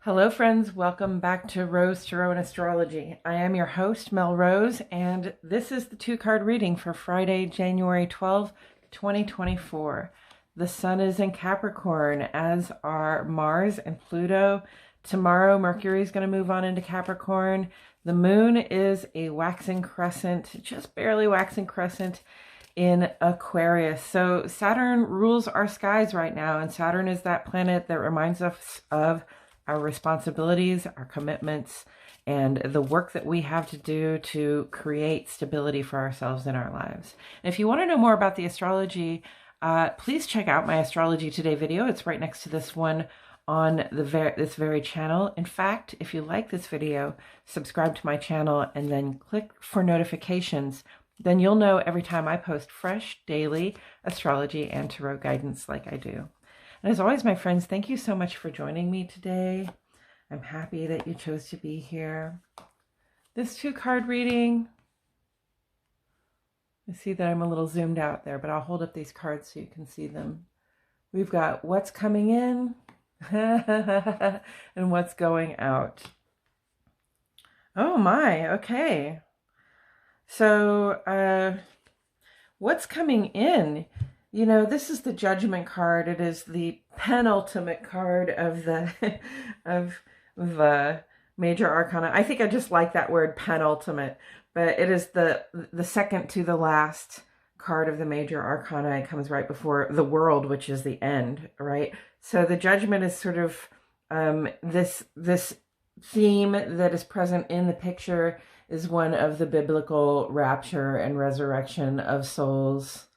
Hello friends, welcome back to Rose Tarot and Astrology. I am your host, Mel Rose, and this is the two-card reading for Friday, January 12, 2024. The Sun is in Capricorn, as are Mars and Pluto. Tomorrow, Mercury is going to move on into Capricorn. The Moon is a waxing crescent, just barely waxing crescent in Aquarius. So Saturn rules our skies right now, and Saturn is that planet that reminds us of our responsibilities, our commitments, and the work that we have to do to create stability for ourselves in our lives. And if you want to know more about the astrology, please check out my Astrology Today video. It's right next to this one on this very channel. In fact, if you like this video, subscribe to my channel and then click for notifications. Then you'll know every time I post fresh daily astrology and tarot guidance like I do. And as always, my friends, thank you so much for joining me today. I'm happy that you chose to be here. This two-card reading, I see that I'm a little zoomed out there, but I'll hold up these cards so you can see them. We've got what's coming in and what's going out. Oh my, okay. So, what's coming in? You know, this is the Judgment card. It is the penultimate card of the of the major arcana. I think I just like that word, penultimate, but it is the second to the last card of the major arcana. It comes right before the World, which is the end, right? So the Judgment is sort of this theme that is present in the picture is one of the biblical rapture and resurrection of souls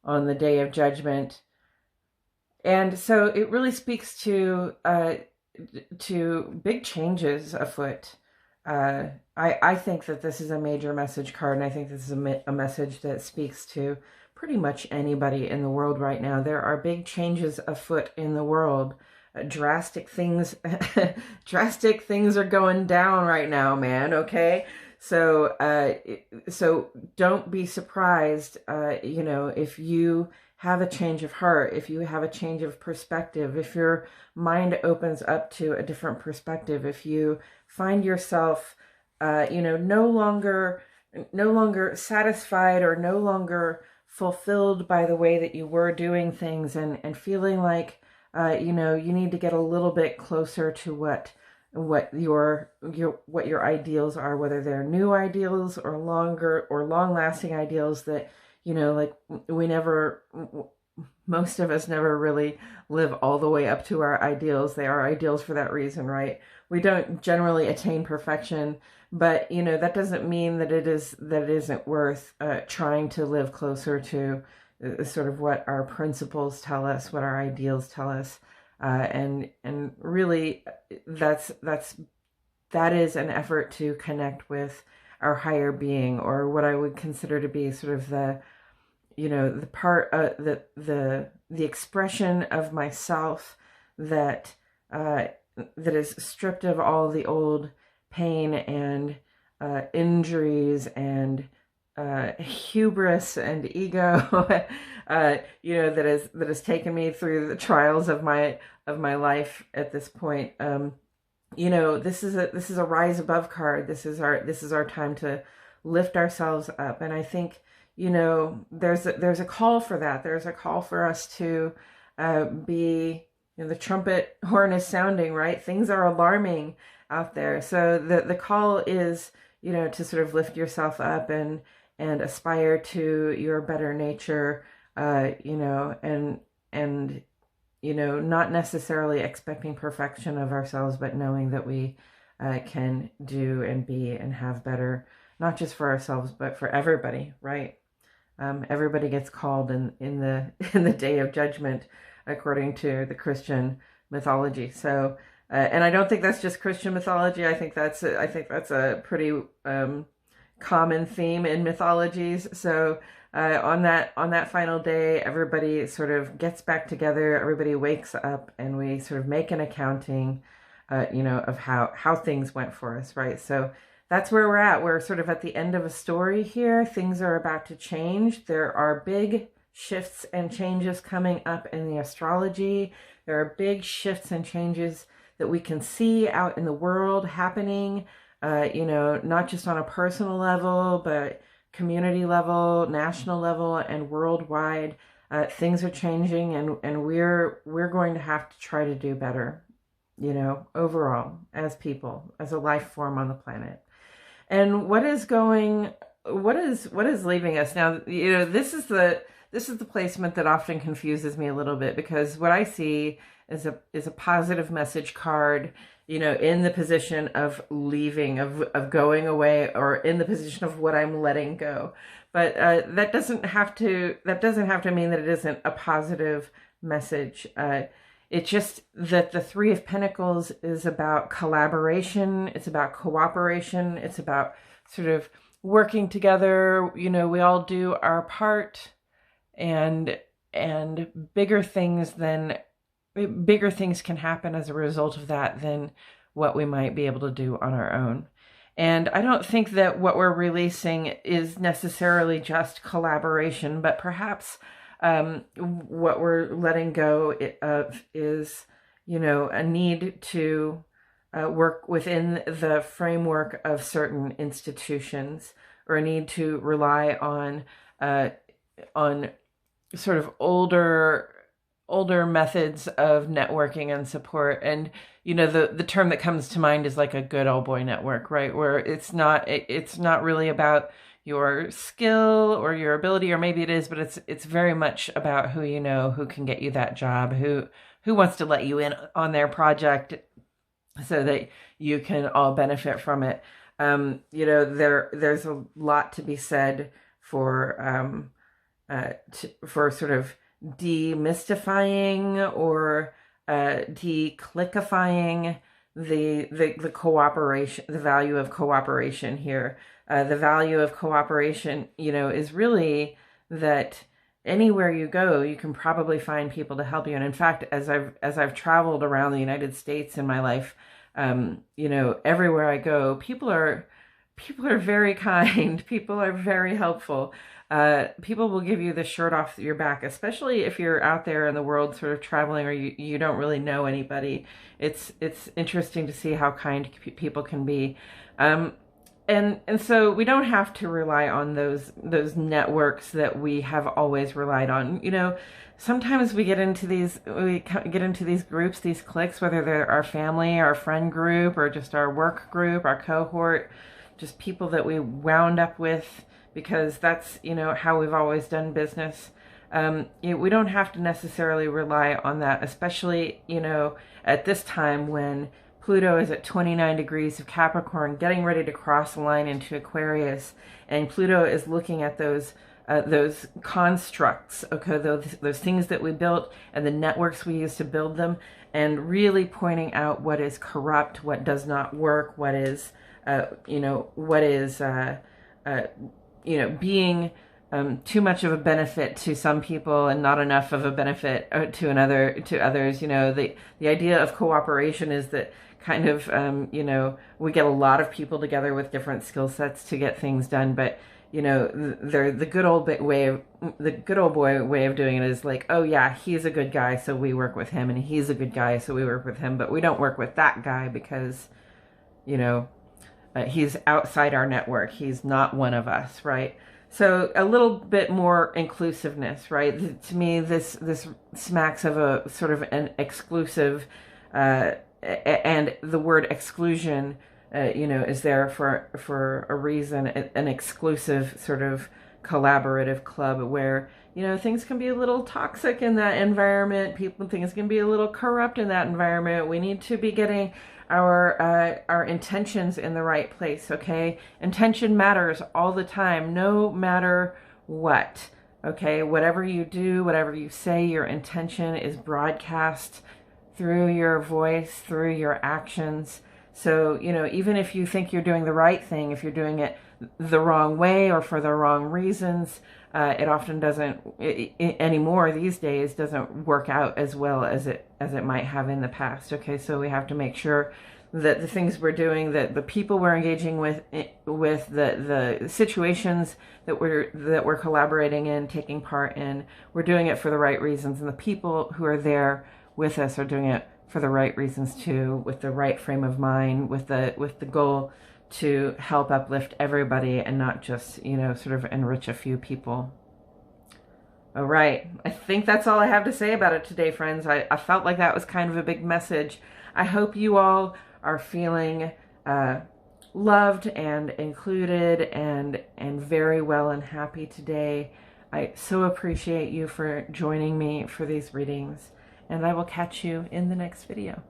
on the Day of Judgment. And so it really speaks to big changes afoot. I think that this is a major message card, and I think this is a message that speaks to pretty much anybody in the world right now. There are big changes afoot in the world. Drastic things are going down right now, man, okay? So don't be surprised, you know, if you have a change of heart, if you have a change of perspective, if your mind opens up to a different perspective, if you find yourself, you know, no longer satisfied or no longer fulfilled by the way that you were doing things, and feeling like, you know, you need to get a little bit closer to what your ideals are, whether they're new ideals or long-lasting ideals that, you know, like most of us never really live all the way up to our ideals. They are ideals for that reason, right? We don't generally attain perfection, but, you know, that doesn't mean that it isn't worth trying to live closer to sort of what our principles tell us, what our ideals tell us. And really that is an effort to connect with our higher being, or what I would consider to be sort of the, you know, the part, the expression of myself that is stripped of all the old pain and injuries and hubris and ego, you know, that has taken me through the trials of my life at this point. You know, this is a rise above card. This is our time to lift ourselves up. And I think, you know, there's a call for that. There's a call for us to be, you know, the trumpet horn is sounding, right? Things are alarming out there. So the call is, you know, to sort of lift yourself up and aspire to your better nature, you know, and, you know, not necessarily expecting perfection of ourselves, but knowing that we can do and be and have better, not just for ourselves, but for everybody, right? Everybody gets called in the Day of Judgment, according to the Christian mythology. So, and I don't think that's just Christian mythology. I think that's a pretty common theme in mythologies. So on that final day, everybody sort of gets back together, everybody wakes up, and we sort of make an accounting, you know, of how things went for us, right? So that's where we're at. We're sort of at the end of a story here. Things are about to change. There are big shifts and changes coming up in the astrology. There are big shifts and changes that we can see out in the world happening, not just on a personal level, but community level, national level, and worldwide. Things are changing, and we're going to have to try to do better, overall, as people, as a life form on the planet. And what is leaving us now? This is the placement that often confuses me a little bit, because what I see is a positive message card, in the position of leaving, of going away, or in the position of what I'm letting go. But that doesn't have to mean that it isn't a positive message. It's just that the Three of Pentacles is about collaboration. It's about cooperation. It's about sort of working together. We all do our part, and bigger things can happen as a result of that than what we might be able to do on our own. And I don't think that what we're releasing is necessarily just collaboration, but perhaps what we're letting go of is, a need to work within the framework of certain institutions, or a need to rely on sort of older methods of networking and support. And the term that comes to mind is like a good old boy network, right? Where it's not really about your skill or your ability, or maybe it is, but it's very much about who can get you that job, who wants to let you in on their project so that you can all benefit from it. There's a lot to be said for sort of demystifying or declickifying the cooperation, the value of cooperation here. The value of cooperation, is really that anywhere you go, you can probably find people to help you. And in fact, as I've traveled around the United States in my life, everywhere I go, people are very kind. People are very helpful. People will give you the shirt off your back, especially if you're out there in the world sort of traveling, or you don't really know anybody. It's interesting to see how kind people can be. And so we don't have to rely on those networks that we have always relied on. Sometimes we get into these groups, these cliques, whether they're our family, our friend group, or just our work group, our cohort, just people that we wound up with because that's, how we've always done business. We don't have to necessarily rely on that, especially, at this time when Pluto is at 29 degrees of Capricorn, getting ready to cross the line into Aquarius, and Pluto is looking at those constructs, okay, those things that we built and the networks we use to build them, and really pointing out what is corrupt, what does not work, what is, being too much of a benefit to some people and not enough of a benefit to others. The idea of cooperation is that kind of, we get a lot of people together with different skill sets to get things done. But, the good old boy way of doing it is like, oh yeah, he's a good guy, so we work with him, and he's a good guy, so we work with him. But we don't work with that guy because, he's outside our network. He's not one of us, right? So a little bit more inclusiveness, right? To me, this smacks of a sort of an exclusive, and the word exclusion, is there for a reason. An exclusive sort of collaborative club where things can be a little toxic in that environment. Things can be a little corrupt in that environment. We need to be getting our intentions in the right place. Okay, intention matters all the time, no matter what. Okay, whatever you do, whatever you say, your intention is broadcast through your voice, through your actions. So, even if you think you're doing the right thing, if you're doing it the wrong way or for the wrong reasons, it often doesn't anymore these days, doesn't work out as well as it might have in the past. Okay, so we have to make sure that the things we're doing, that the people we're engaging with the situations that we're collaborating in, taking part in, we're doing it for the right reasons, and the people who are there with us are doing it for the right reasons too, with the right frame of mind, with the goal to help uplift everybody and not just, you know, sort of enrich a few people. All right. I think that's all I have to say about it today, friends. I felt like that was kind of a big message. I hope you all are feeling loved and included and very well and happy today. I so appreciate you for joining me for these readings, and I will catch you in the next video.